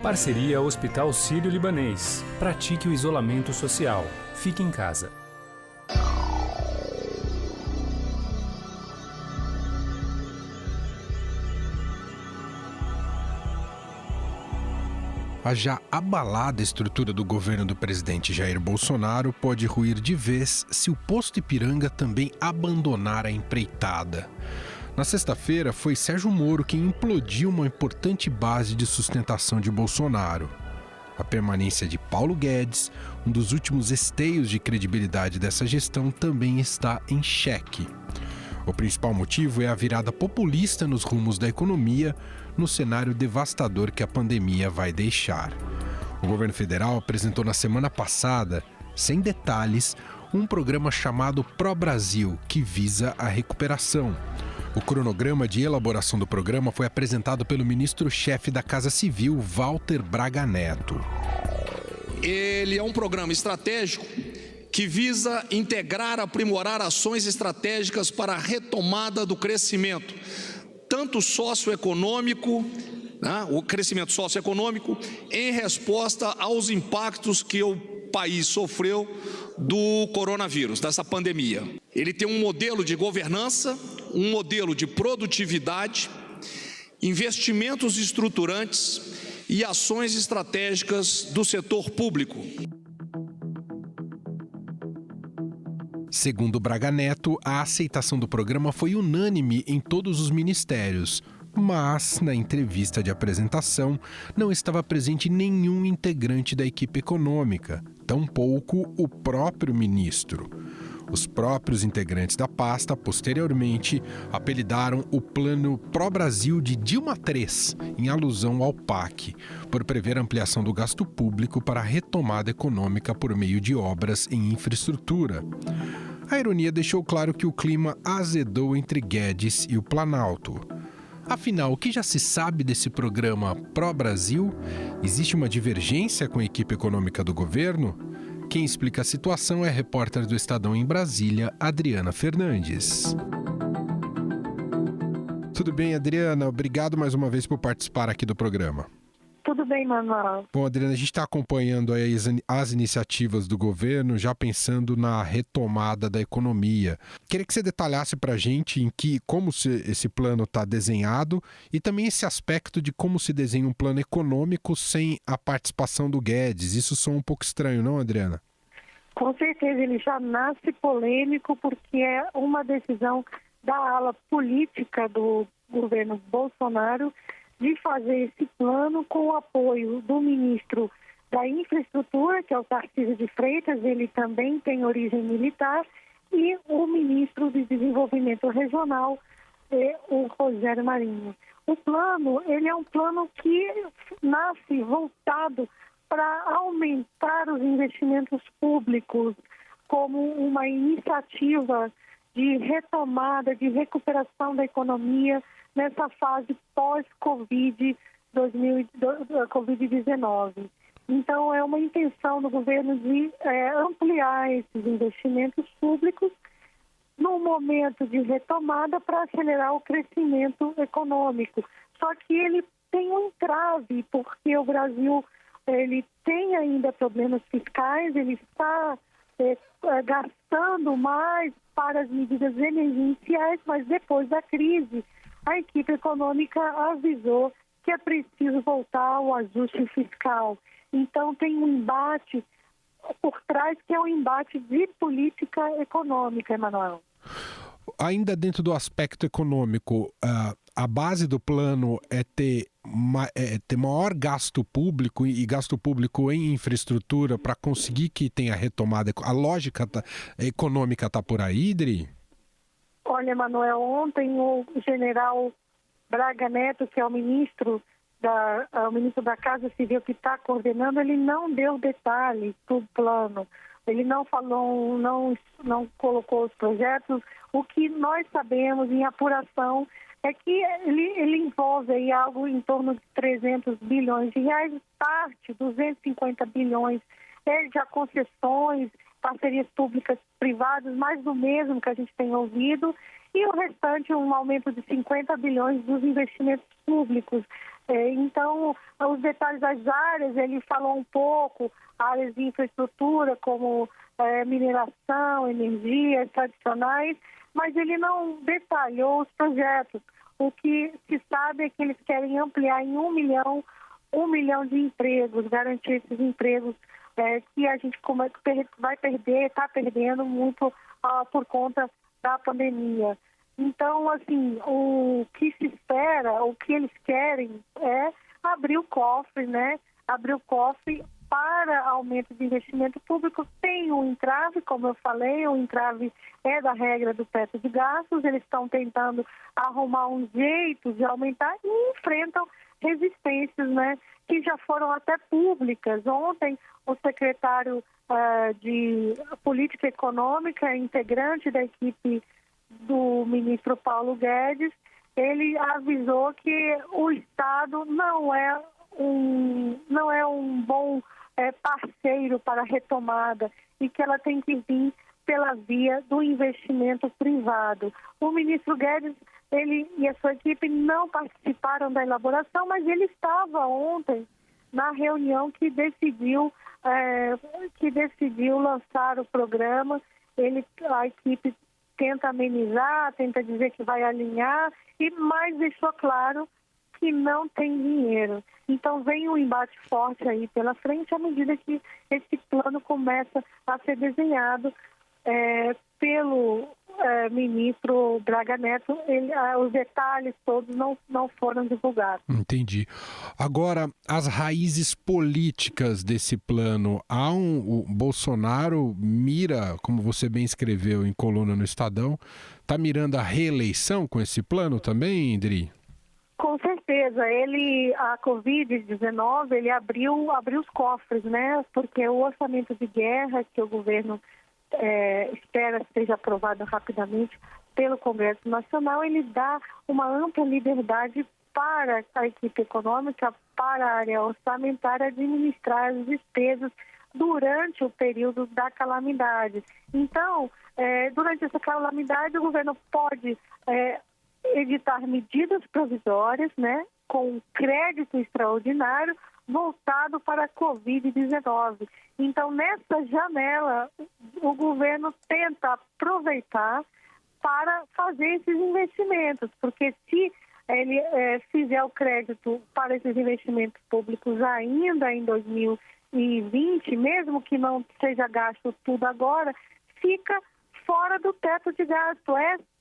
Parceria Hospital Sírio-Libanês. Pratique o isolamento social. Fique em casa. A já abalada estrutura do governo do presidente Jair Bolsonaro pode ruir de vez se o posto Ipiranga também abandonar a empreitada. Na sexta-feira, foi Sérgio Moro quem implodiu uma importante base de sustentação de Bolsonaro. A permanência de Paulo Guedes, um dos últimos esteios de credibilidade dessa gestão, também está em xeque. O principal motivo é a virada populista nos rumos da economia, no cenário devastador que a pandemia vai deixar. O governo federal apresentou na semana passada, sem detalhes, um programa chamado Pro-Brasil, que visa a recuperação. O cronograma de elaboração do programa foi apresentado pelo ministro-chefe da Casa Civil, Walter Braga Neto. Ele é um programa estratégico que visa integrar, aprimorar ações estratégicas para a retomada do crescimento, tanto socioeconômico, o crescimento socioeconômico, em resposta aos impactos que o país sofreu do coronavírus, dessa pandemia. Ele tem um modelo de governança, um modelo de produtividade, investimentos estruturantes e ações estratégicas do setor público. Segundo Braga Neto, a aceitação do programa foi unânime em todos os ministérios, mas na entrevista de apresentação não estava presente nenhum integrante da equipe econômica, tampouco o próprio ministro. Os próprios integrantes da pasta, posteriormente, apelidaram o plano Pro-Brasil de Dilma III, em alusão ao PAC, por prever ampliação do gasto público para a retomada econômica por meio de obras em infraestrutura. A ironia deixou claro que o clima azedou entre Guedes e o Planalto. Afinal, o que já se sabe desse programa Pro-Brasil? Existe uma divergência com a equipe econômica do governo? Quem explica a situação é a repórter do Estadão em Brasília, Adriana Fernandes. Tudo bem, Adriana? Obrigado mais uma vez por participar aqui do programa. Tudo bem, Manuel. Bom, Adriana, a gente está acompanhando aí as iniciativas do governo, já pensando na retomada da economia. Queria que você detalhasse para a gente como esse plano está desenhado e também esse aspecto de como se desenha um plano econômico sem a participação do Guedes. Isso soa um pouco estranho, não, Adriana? Com certeza, ele já nasce polêmico porque é uma decisão da ala política do governo Bolsonaro de fazer esse plano com o apoio do ministro da Infraestrutura, que é o Tarcísio de Freitas, ele também tem origem militar, e o ministro de Desenvolvimento Regional, o Rogério Marinho. O plano, ele é um plano que nasce voltado para aumentar os investimentos públicos como uma iniciativa de retomada, de recuperação da economia nessa fase pós-Covid-19. Então, é uma intenção do governo de ampliar esses investimentos públicos num momento de retomada para acelerar o crescimento econômico. Só que ele tem um entrave, porque o Brasil ele tem ainda problemas fiscais, ele está gastando mais para as medidas emergenciais, mas depois da crise, a equipe econômica avisou que é preciso voltar ao ajuste fiscal. Então tem um embate por trás que é um embate de política econômica, Emanuel. Ainda dentro do aspecto econômico, a base do plano é ter maior gasto público e gasto público em infraestrutura para conseguir que tenha retomada. A lógica econômica está por aí, Idri? Olha, Emanuel, ontem o general Braga Neto, que é o ministro da Casa Civil que está coordenando, ele não deu detalhes do plano. Ele não falou, não colocou os projetos. O que nós sabemos em apuração é que ele envolve aí algo em torno de 300 bilhões de reais, parte, 250 bilhões de concessões, parcerias públicas privadas, mais do mesmo que a gente tem ouvido, e o restante um aumento de 50 bilhões dos investimentos públicos. Então, os detalhes das áreas, ele falou um pouco, áreas de infraestrutura como mineração, energias tradicionais, mas ele não detalhou os projetos. O que se sabe é que eles querem ampliar em 1 milhão de empregos, garantir esses empregos que a gente vai perder, está perdendo muito por conta da pandemia. Então, assim, o que se espera, o que eles querem é abrir o cofre, né? Abrir o cofre para aumento de investimento público. Tem um entrave, como eu falei, o entrave é da regra do teto de gastos. Eles estão tentando arrumar um jeito de aumentar e enfrentam resistências, né? Que já foram até públicas. Ontem, o secretário de Política Econômica, integrante da equipe do ministro Paulo Guedes, ele avisou que o Estado não é um bom parceiro para a retomada e que ela tem que vir pela via do investimento privado. O ministro Guedes, ele e a sua equipe não participaram da elaboração, mas ele estava ontem na reunião que decidiu lançar o programa. A equipe tenta amenizar, tenta dizer que vai alinhar, mas deixou claro que não tem dinheiro. Então vem um embate forte aí pela frente à medida que esse plano começa a ser desenhado pelo ministro Braga Neto. Os detalhes todos não foram divulgados. Entendi. Agora, as raízes políticas desse plano. O Bolsonaro mira, como você bem escreveu em coluna no Estadão, está mirando a reeleição com esse plano também, Dri? Com certeza. A Covid-19, ele abriu os cofres, né? Porque o orçamento de guerra que o governo espera seja aprovado rapidamente pelo Congresso Nacional, ele dá uma ampla liberdade para a equipe econômica, para a área orçamentária administrar as despesas durante o período da calamidade. Então, durante essa calamidade, o governo pode editar medidas provisórias, né, com crédito extraordinário voltado para a Covid-19. Então, nessa janela, o governo tenta aproveitar para fazer esses investimentos, porque se ele fizer o crédito para esses investimentos públicos ainda em 2020, mesmo que não seja gasto tudo agora, fica fora do teto de gasto.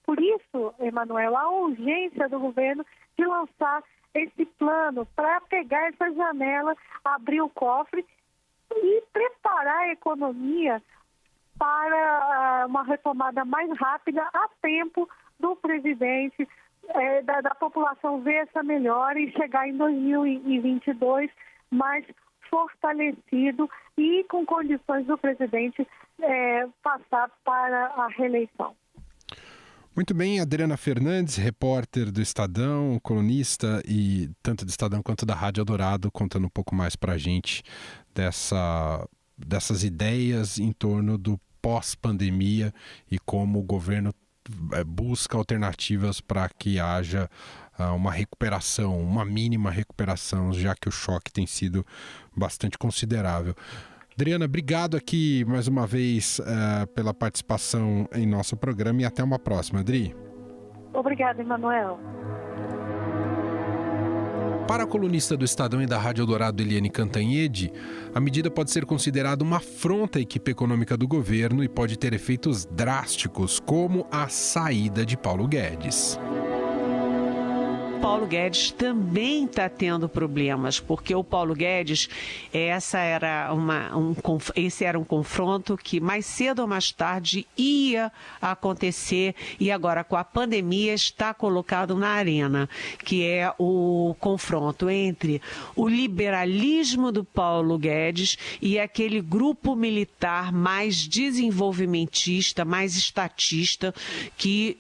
Por isso, Emanuel, a urgência do governo de lançar esse plano para pegar essa janela, abrir o cofre e preparar a economia para uma retomada mais rápida a tempo do presidente, da população ver essa melhora e chegar em 2022 mais fortalecido e com condições do presidente passar para a reeleição. Muito bem, Adriana Fernandes, repórter do Estadão, colunista e tanto do Estadão quanto da Rádio Eldorado, contando um pouco mais para a gente dessas ideias em torno do pós-pandemia e como o governo busca alternativas para que haja uma recuperação, uma mínima recuperação, já que o choque tem sido bastante considerável. Adriana, obrigado aqui mais uma vez pela participação em nosso programa e até uma próxima, Adri. Obrigada, Emanuel. Para a colunista do Estadão e da Rádio Eldorado, Eliane Cantanhede, a medida pode ser considerada uma afronta à equipe econômica do governo e pode ter efeitos drásticos, como a saída de Paulo Guedes. Paulo Guedes também está tendo problemas, porque o Paulo Guedes, esse era um confronto que mais cedo ou mais tarde ia acontecer e agora com a pandemia está colocado na arena, que é o confronto entre o liberalismo do Paulo Guedes e aquele grupo militar mais desenvolvimentista, mais estatista que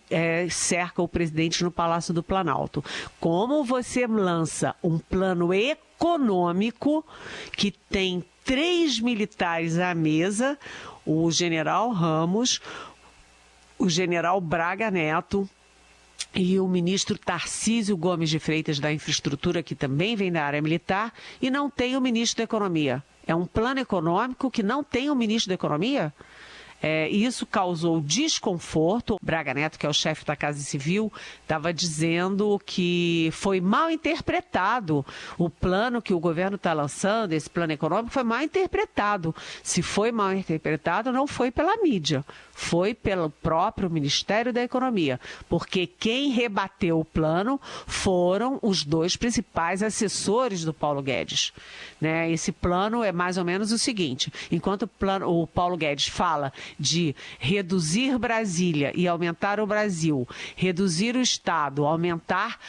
cerca o presidente no Palácio do Planalto. Como você lança um plano econômico que tem 3 militares à mesa, o general Ramos, o general Braga Neto e o ministro Tarcísio Gomes de Freitas da Infraestrutura, que também vem da área militar, e não tem o ministro da Economia. É um plano econômico que não tem o ministro da Economia? Isso causou desconforto. Braga Neto, que é o chefe da Casa Civil, estava dizendo que foi mal interpretado o plano que o governo está lançando, esse plano econômico foi mal interpretado. Se foi mal interpretado, não foi pela mídia, foi pelo próprio Ministério da Economia, porque quem rebateu o plano foram os 2 principais assessores do Paulo Guedes. Esse plano é mais ou menos o seguinte: enquanto o Paulo Guedes fala de reduzir Brasília e aumentar o Brasil, reduzir o Estado, aumentar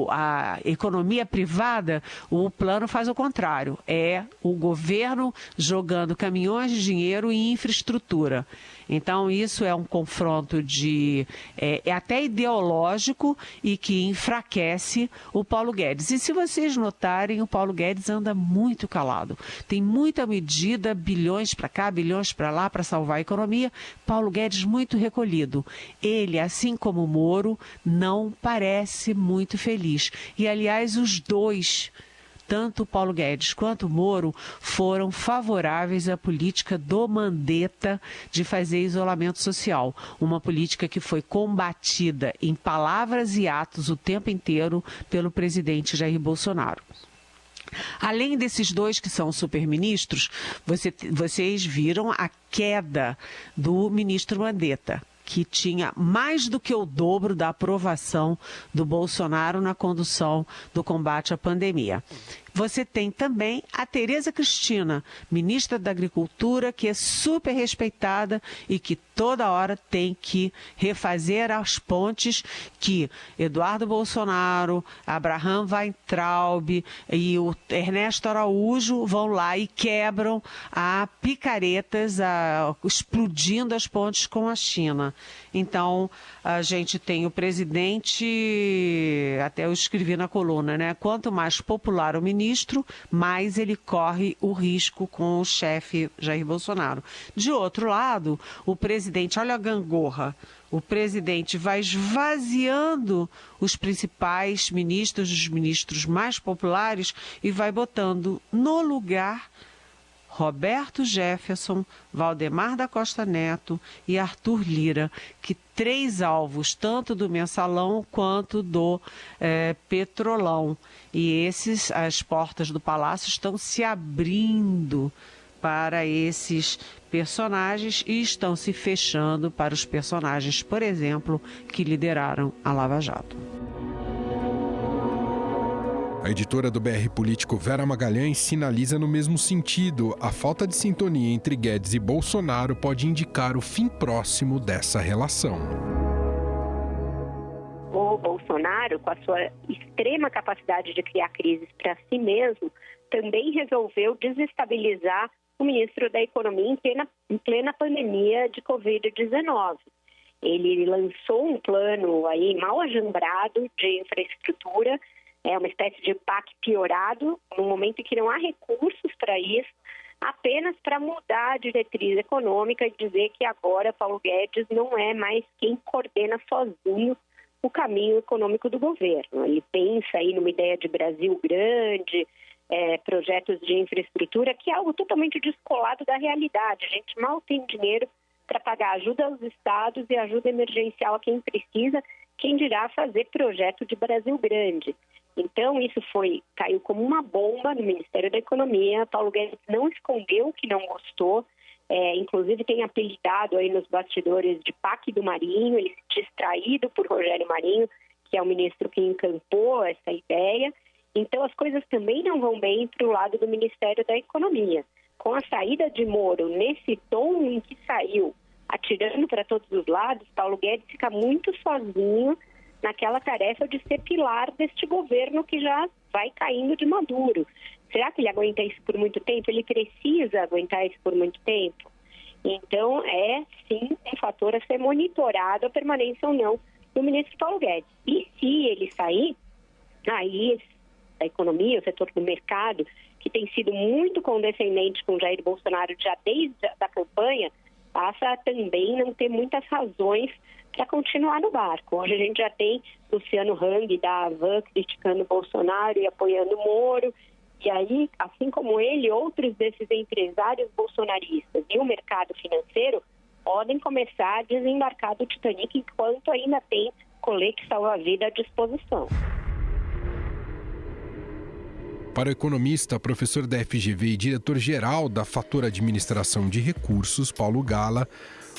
a economia privada, o plano faz o contrário. É o governo jogando caminhões de dinheiro em infraestrutura. Então, isso é um confronto até ideológico e que enfraquece o Paulo Guedes. E se vocês notarem, o Paulo Guedes anda muito calado. Tem muita medida, bilhões para cá, bilhões para lá, para salvar a economia. Paulo Guedes muito recolhido. Ele, assim como o Moro, não parece muito feliz. E, aliás, os 2... tanto o Paulo Guedes quanto o Moro foram favoráveis à política do Mandetta de fazer isolamento social. Uma política que foi combatida em palavras e atos o tempo inteiro pelo presidente Jair Bolsonaro. Além desses 2 que são superministros, vocês viram a queda do ministro Mandetta, que tinha mais do que o dobro da aprovação do Bolsonaro na condução do combate à pandemia. Você tem também a Tereza Cristina, ministra da Agricultura, que é super respeitada e que toda hora tem que refazer as pontes que Eduardo Bolsonaro, Abraham Weintraub e o Ernesto Araújo vão lá e quebram a picaretas, explodindo as pontes com a China. Então, a gente tem o presidente, até eu escrevi na coluna, quanto mais popular o ministro, mais ele corre o risco com o chefe Jair Bolsonaro. De outro lado, o presidente, olha a gangorra, o presidente vai esvaziando os principais ministros, os ministros mais populares, e vai botando no lugar Roberto Jefferson, Valdemar da Costa Neto e Arthur Lira, que 3 alvos, tanto do Mensalão quanto do Petrolão. E as portas do Palácio estão se abrindo para esses personagens e estão se fechando para os personagens, por exemplo, que lideraram a Lava Jato. A editora do BR Político, Vera Magalhães, sinaliza no mesmo sentido. A falta de sintonia entre Guedes e Bolsonaro pode indicar o fim próximo dessa relação. O Bolsonaro, com a sua extrema capacidade de criar crises para si mesmo, também resolveu desestabilizar o ministro da Economia em plena pandemia de Covid-19. Ele lançou um plano aí mal ajambrado de infraestrutura, uma espécie de PAC piorado, no momento em que não há recursos para isso, apenas para mudar a diretriz econômica e dizer que agora Paulo Guedes não é mais quem coordena sozinho o caminho econômico do governo. Ele pensa aí numa ideia de Brasil grande, projetos de infraestrutura, que é algo totalmente descolado da realidade. A gente mal tem dinheiro para pagar ajuda aos estados e ajuda emergencial a quem precisa, quem dirá fazer projeto de Brasil grande. Então, isso caiu como uma bomba no Ministério da Economia. Paulo Guedes não escondeu que não gostou, inclusive tem apelidado aí nos bastidores de PAC do Marinho, ele se distraído por Rogério Marinho, que é o ministro que encampou essa ideia. Então, as coisas também não vão bem para o lado do Ministério da Economia. Com a saída de Moro nesse tom em que saiu, atirando para todos os lados, Paulo Guedes fica muito sozinho naquela tarefa de ser pilar deste governo que já vai caindo de maduro. Será que ele aguenta isso por muito tempo? Ele precisa aguentar isso por muito tempo? Então, sim, um fator a ser monitorado a permanência ou não do ministro Paulo Guedes. E se ele sair, aí a economia, o setor do mercado, que tem sido muito condescendente com Jair Bolsonaro já desde a campanha, passa a também não ter muitas razões para continuar no barco. Hoje a gente já tem Luciano Hang da Havan criticando Bolsonaro e apoiando Moro. E aí, assim como ele, outros desses empresários bolsonaristas e o mercado financeiro podem começar a desembarcar do Titanic enquanto ainda tem colete salva-vida à disposição. Para o economista, professor da FGV e diretor-geral da Fator Administração de Recursos, Paulo Gala,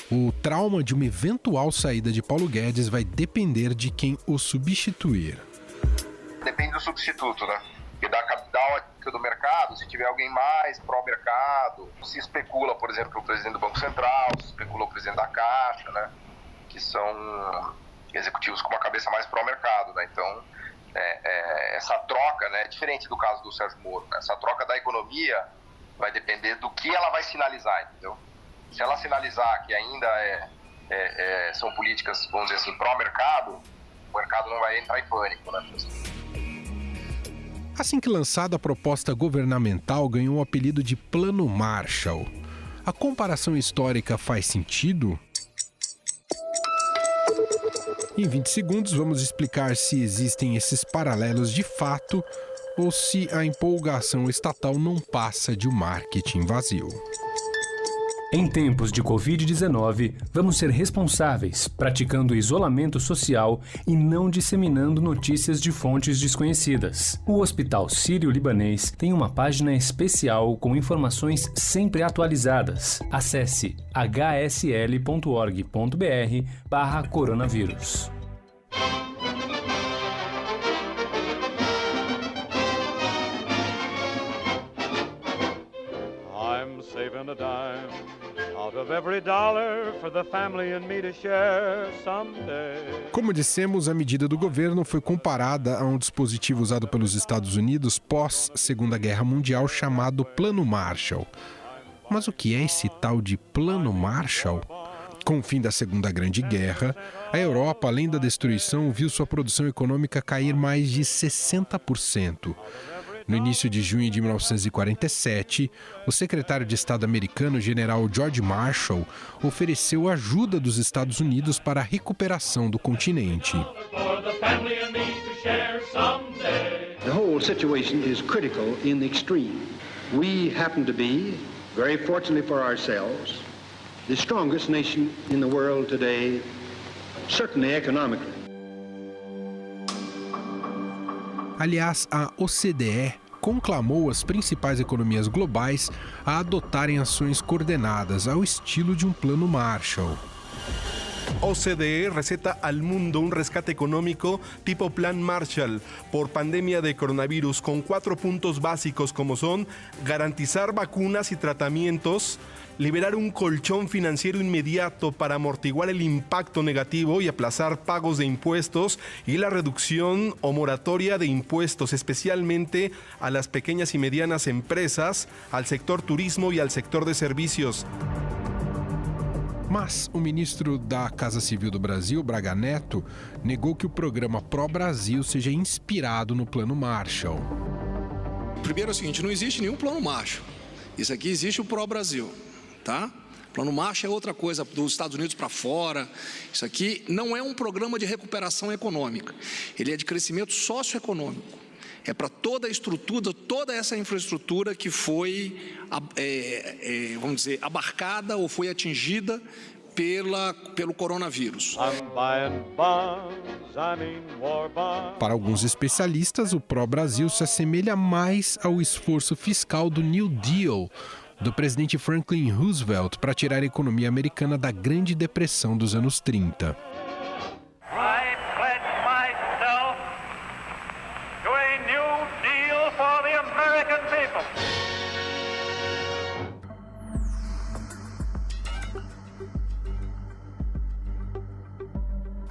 o trauma de uma eventual saída de Paulo Guedes vai depender de quem o substituir. Depende do substituto, né? E da ótica do mercado, se tiver alguém mais pró-mercado, se especula, por exemplo, o presidente do Banco Central, se especula o presidente da Caixa, né? Que são executivos com uma cabeça mais pró-mercado, né? Então, essa troca, né, é diferente do caso do Sérgio Moro, né? Essa troca da economia vai depender do que ela vai sinalizar, entendeu? Se ela sinalizar que ainda são políticas, vamos dizer assim, pró-mercado, o mercado não vai entrar em pânico, né? Assim que lançada, a proposta governamental ganhou o apelido de Plano Marshall. A comparação histórica faz sentido? Em 20 segundos, vamos explicar se existem esses paralelos de fato ou se a empolgação estatal não passa de um marketing vazio. Em tempos de Covid-19, vamos ser responsáveis, praticando isolamento social e não disseminando notícias de fontes desconhecidas. O Hospital Sírio-Libanês tem uma página especial com informações sempre atualizadas. Acesse hsl.org.br/coronavírus. I'm saving a dime out of every dollar for the family and me to share someday. Como dissemos, a medida do governo foi comparada a um dispositivo usado pelos Estados Unidos pós-Segunda Guerra Mundial chamado Plano Marshall. Mas o que é esse tal de Plano Marshall? Com o fim da Segunda Grande Guerra, a Europa, além da destruição, viu sua produção econômica cair mais de 60%. No início de junho de 1947, o secretário de Estado americano, general George Marshall, ofereceu ajuda dos Estados Unidos para a recuperação do continente. The whole situation is critical in the extreme. We happen to be, very fortunately for ourselves, the strongest nation in the world today, certainly economically. Aliás, a OCDE conclamou as principais economias globais a adotarem ações coordenadas ao estilo de um plano Marshall. OCDE receta al mundo un rescate económico tipo Plan Marshall por pandemia de coronavirus con 4 puntos básicos como son garantizar vacunas y tratamientos, liberar un colchón financiero inmediato para amortiguar el impacto negativo y aplazar pagos de impuestos y la reducción o moratoria de impuestos, especialmente a las pequeñas y medianas empresas, al sector turismo y al sector de servicios. Mas o ministro da Casa Civil do Brasil, Braga Neto, negou que o programa Pró-Brasil seja inspirado no Plano Marshall. Primeiro é o seguinte, não existe nenhum Plano Marshall. Isso aqui existe o Pró-Brasil, tá? Plano Marshall é outra coisa, dos Estados Unidos para fora. Isso aqui não é um programa de recuperação econômica. Ele é de crescimento socioeconômico. É para toda a estrutura, toda essa infraestrutura que foi, vamos dizer, abarcada ou foi atingida pelo coronavírus. Para alguns especialistas, o Pró-Brasil se assemelha mais ao esforço fiscal do New Deal, do presidente Franklin Roosevelt, para tirar a economia americana da Grande Depressão dos anos 30.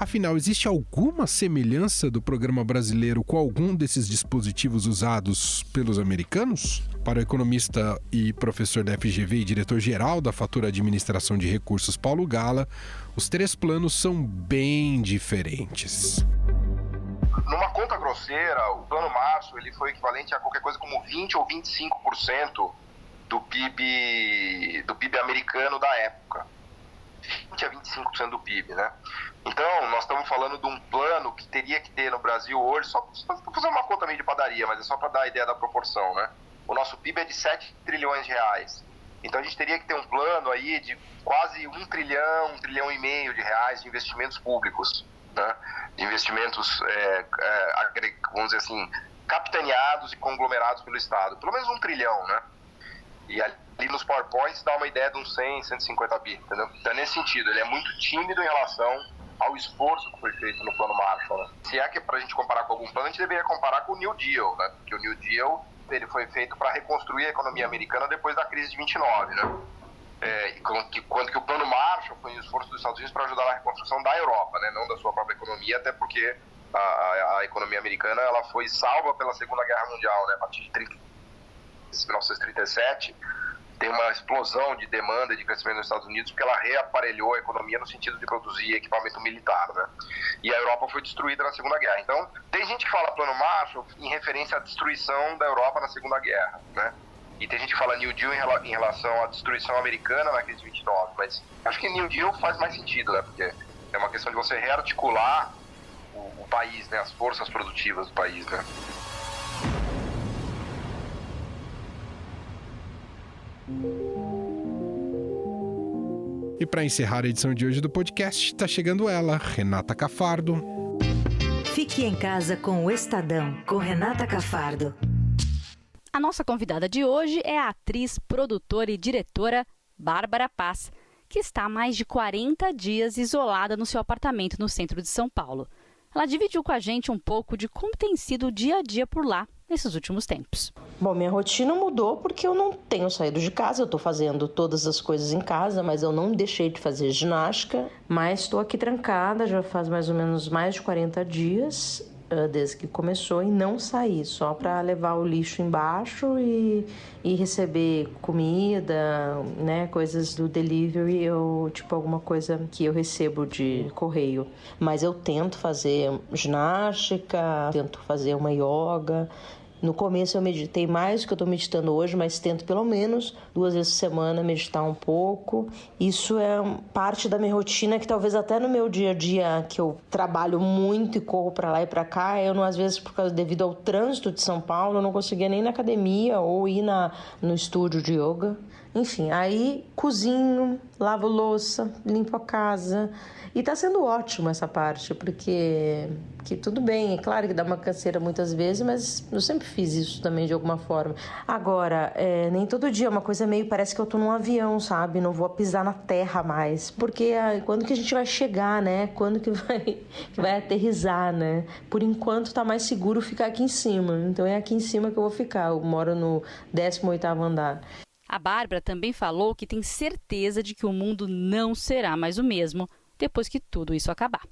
Afinal, existe alguma semelhança do programa brasileiro com algum desses dispositivos usados pelos americanos? Para o economista e professor da FGV e diretor-geral da Fator Administração de Recursos, Paulo Gala, os 3 planos são bem diferentes. Numa conta grosseira, o Plano Marshall ele foi equivalente a qualquer coisa como 20 ou 25% do PIB americano da época. 20% a 25% do PIB, né? Então, nós estamos falando de um plano que teria que ter no Brasil hoje, só para fazer uma conta meio de padaria, mas é só para dar a ideia da proporção, né? O nosso PIB é de 7 trilhões de reais. Então, a gente teria que ter um plano aí de quase 1 trilhão e meio de reais de investimentos públicos, né? De investimentos, vamos dizer assim, capitaneados e conglomerados pelo Estado. Pelo menos 1 trilhão, né? E ali nos PowerPoints dá uma ideia de uns 100, 150 bi, entendeu? Então, nesse sentido, ele é muito tímido em relação ao esforço que foi feito no Plano Marshall, né? Se é que é para a gente comparar com algum plano, a gente deveria comparar com o New Deal, né? Porque o New Deal ele foi feito para reconstruir a economia americana depois da crise de 29, né? Quando que o Plano Marshall foi um esforço dos Estados Unidos para ajudar na reconstrução da Europa, né? Não da sua própria economia, até porque a economia americana ela foi salva pela Segunda Guerra Mundial, né? A partir de 1937, tem uma explosão de demanda e de crescimento nos Estados Unidos porque ela reaparelhou a economia no sentido de produzir equipamento militar, né? E a Europa foi destruída na Segunda Guerra. Então, tem gente que fala Plano Marshall em referência à destruição da Europa na Segunda Guerra, né? E tem gente que fala New Deal em relação à destruição americana na crise de 29, mas acho que New Deal faz mais sentido, né? Porque é uma questão de você rearticular o país, né? As forças produtivas do país, né? E para encerrar a edição de hoje do podcast, está chegando ela, Renata Cafardo. Fique em casa com o Estadão, com Renata Cafardo. A nossa convidada de hoje é a atriz, produtora e diretora Bárbara Paz, que está há mais de 40 dias isolada no seu apartamento no centro de São Paulo. Ela dividiu com a gente um pouco de como tem sido o dia a dia por lá nesses últimos tempos. Bom, minha rotina mudou porque eu não tenho saído de casa, eu estou fazendo todas as coisas em casa, mas eu não deixei de fazer ginástica, mas estou aqui trancada, já faz mais ou menos mais de 40 dias, desde que começou, e não saí, só para levar o lixo embaixo e receber comida, né, coisas do delivery ou tipo alguma coisa que eu recebo de correio. Mas eu tento fazer ginástica, tento fazer uma yoga. No começo eu meditei mais do que eu estou meditando hoje, mas tento pelo menos 2 vezes por semana meditar um pouco. Isso é parte da minha rotina que talvez até no meu dia a dia, que eu trabalho muito e corro para lá e para cá, eu não, às vezes devido ao trânsito de São Paulo, eu não conseguia nem ir na academia ou ir no estúdio de yoga. Enfim, aí cozinho, lavo louça, limpo a casa. E tá sendo ótimo essa parte, porque tudo bem, é claro que dá uma canseira muitas vezes, mas eu sempre fiz isso também de alguma forma. Agora, nem todo dia, é uma coisa meio, parece que eu tô num avião, sabe? Não vou pisar na terra mais, porque quando que a gente vai chegar, né? Quando que vai aterrissar, né? Por enquanto tá mais seguro ficar aqui em cima, então é aqui em cima que eu vou ficar, eu moro no 18º andar. A Bárbara também falou que tem certeza de que o mundo não será mais o mesmo depois que tudo isso acabar.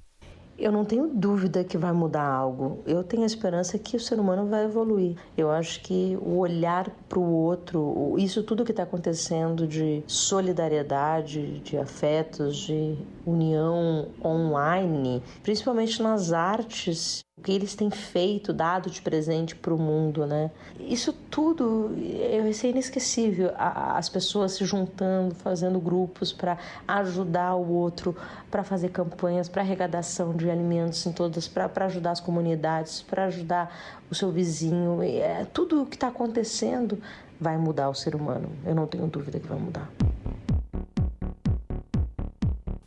Eu não tenho dúvida que vai mudar algo. Eu tenho a esperança que o ser humano vai evoluir. Eu acho que o olhar para o outro, isso tudo que está acontecendo de solidariedade, de afetos, de união online, principalmente nas artes, o que eles têm feito, dado de presente para o mundo, né? Isso tudo vai ser inesquecível. As pessoas se juntando, fazendo grupos para ajudar o outro, para fazer campanhas, para arrecadação de alimentos em todas, para ajudar as comunidades, para ajudar o seu vizinho. Tudo o que está acontecendo vai mudar o ser humano. Eu não tenho dúvida que vai mudar.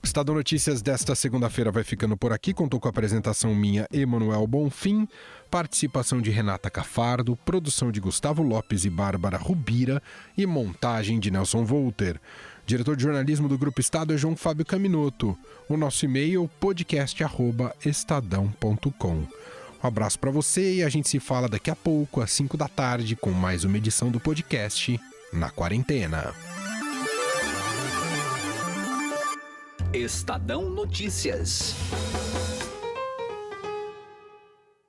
O Estadão Notícias desta segunda-feira vai ficando por aqui. Contou com a apresentação minha, Emanuel Bonfim, participação de Renata Cafardo, produção de Gustavo Lopes e Bárbara Rubira e montagem de Nelson Volter. Diretor de jornalismo do Grupo Estado é João Fábio Caminoto. O nosso e-mail podcast@estadão.com. Um abraço para você e a gente se fala daqui a pouco, às 5 da tarde, com mais uma edição do podcast Na Quarentena. Estadão Notícias.